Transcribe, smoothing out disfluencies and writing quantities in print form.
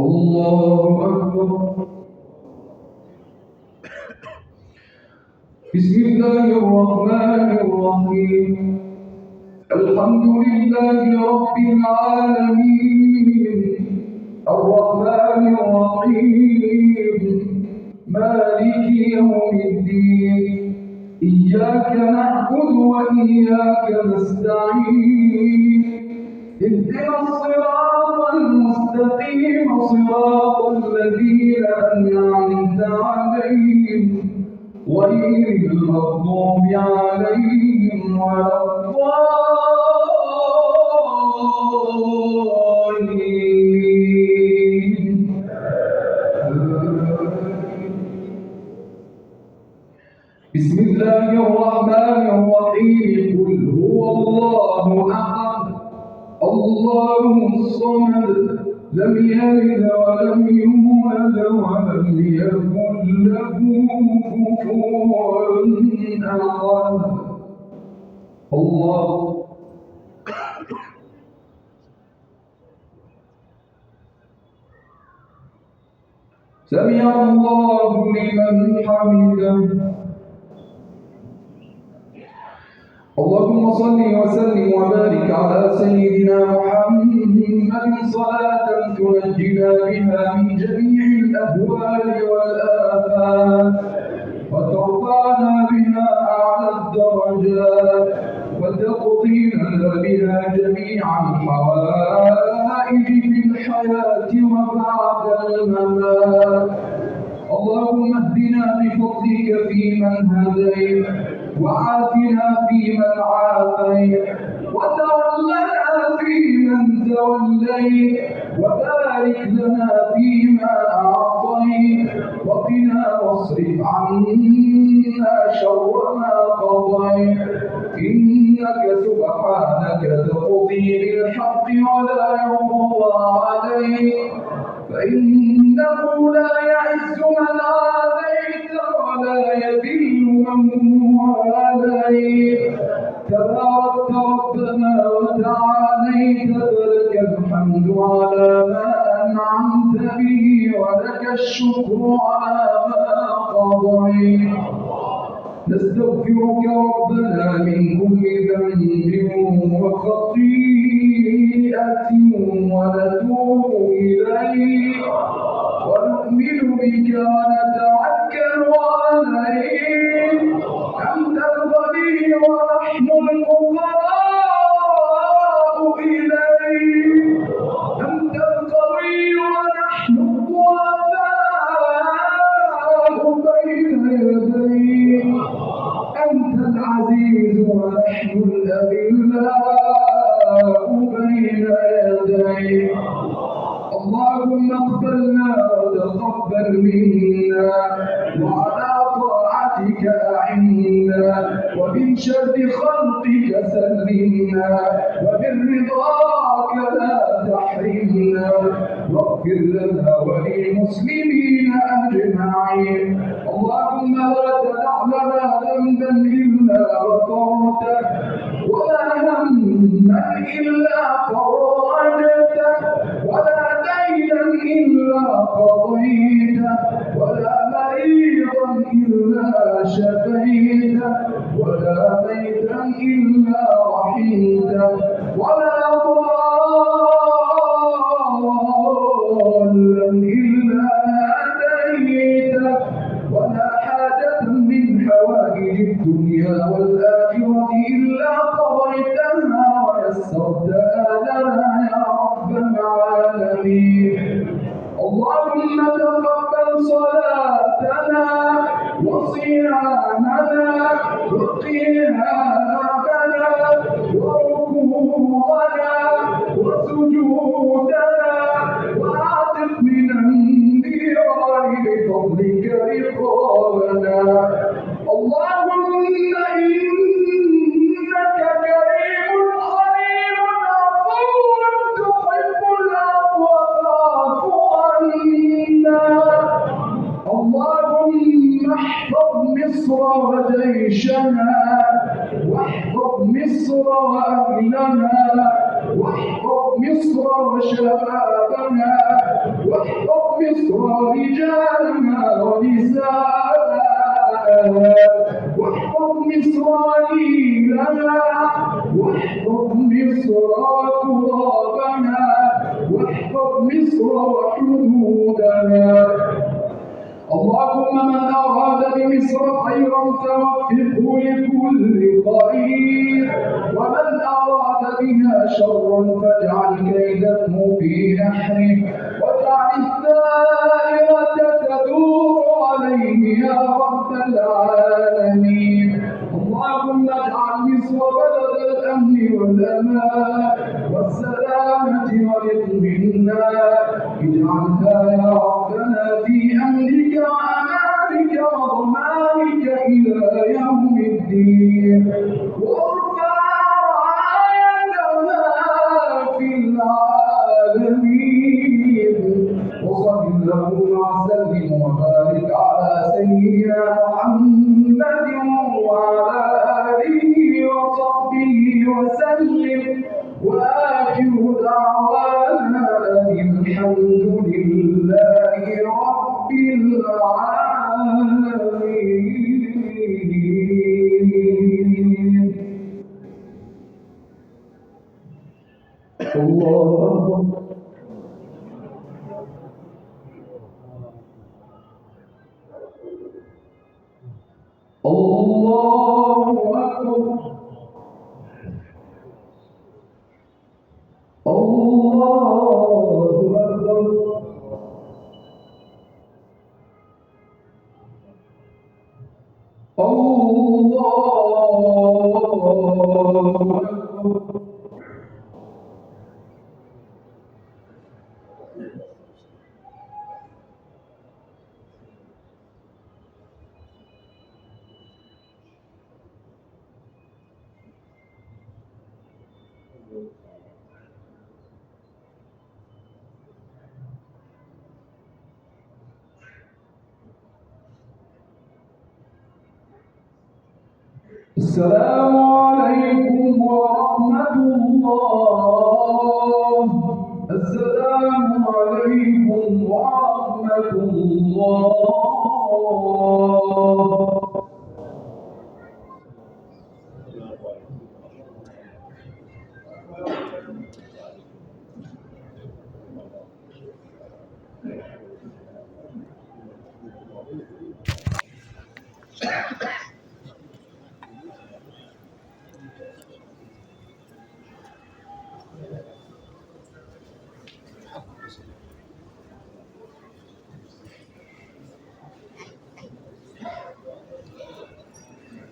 الله أكبر. بسم الله الرحمن الرحيم. الحمد لله رب العالمين الرحمن الرحيم مالك يوم الدين إياك نعبد وإياك نستعين اهدنا الصراط المستقيم صراط الذين أنعمت عليهم غير المغضوب عليهم ولا الضالين. بسم الله الرحمن الرحيم. قل هو الله أحد الله الصمد لم يلد ولم يولد ولم يكن له كفوا أحد. الله سمع الله لمن حمده. اللهم صل وسلم وبارك على سيدنا محمد صلاة تنجينا بها من جميع الأهوال والآفات وترفعنا بها أعلى الدرجات وتقضي لنا بها جميع الحوائج في الحياة وبعد الممات. اللهم اهدنا بفضلك فيمن هديت وعافنا فيمن عافيت وتولنا فيمن توليت وبارك لنا فيما أعطيت وقنا واصرف عنا شر ما قضيت إنك سبحانك تقضي بالحق ولا يقضى عليك فإنه لا يعز من عاديت ولا يذل من واليت. تباركت ربنا وتعاليت فلك الحمد على ما أنعمت به ولك الشكر على ما قضيت. نستغفرك ربنا من كل ذنب وخطيئة ونتوب إليك ونؤمن بك ونتوكل عليك. أنت الغني ونحن الفقراء إليك. أنت القوي ونحن الضعفاء بين يديك. أنت العزيز ونحن الأذلاء بين يديك. اللهم اقبلنا وتقبل منا وعلى طاعتك أعنا ومن شر خلقك سلمنا ومن رضاك لا تحرمنا واغفر لنا وللمسلمين أجمعين. اللهم لا تدع لنا ذنبا إلا غفرته ولا هما إلا فرجته ولا دينا إلا قضيته ولا مريضا إلا شفيته ولا ميتا إلا رحمته ولا ضالا إلا هديته ولا حاجة من حوائج الدنيا والآخرة إلا قضيتها ويسرتها لنا يا رب العالمين. اللهم تقبل صلاتنا وصيامنا وقيامنا وركوعنا وسجودنا واعتق من النيران بفضلك رقابنا. اللهم إنك كريم حليم عفو تحب العفو فاعف عنا. اللهم احفظ مصر وجيشنا واحفظ مصر وأهلنا واحفظ مصر وشبابنا واحفظ مصر رجالها ونساءها واحفظ مصر نيلها واحفظ مصر ترابها واحفظ مصر وحدودها. اللهم من أراد بمصر خيرا فوفقه لكل خير ومن أراد بها شرا فاجعل كيده في نحره واجعل الدائرة تدور عليه يا رب العالمين. اللهم اجعل مصر بلد الأمن والأمان والسلامة والاطمئنان. اجعلها يا ربنا في أمنك وأمانك وضمانك إلى يوم الدين وارفع رايتها في العالمين. وصل اللهم وسلم وبارك على سيدنا محمد وعلى آله وصحبه وسلم وآخر دعوانا أن الحمد لله رب العالمين. الله الله أكبر الله أكبر. الله أكبر. السلام عليكم ورحمة الله. السلام عليكم ورحمة الله.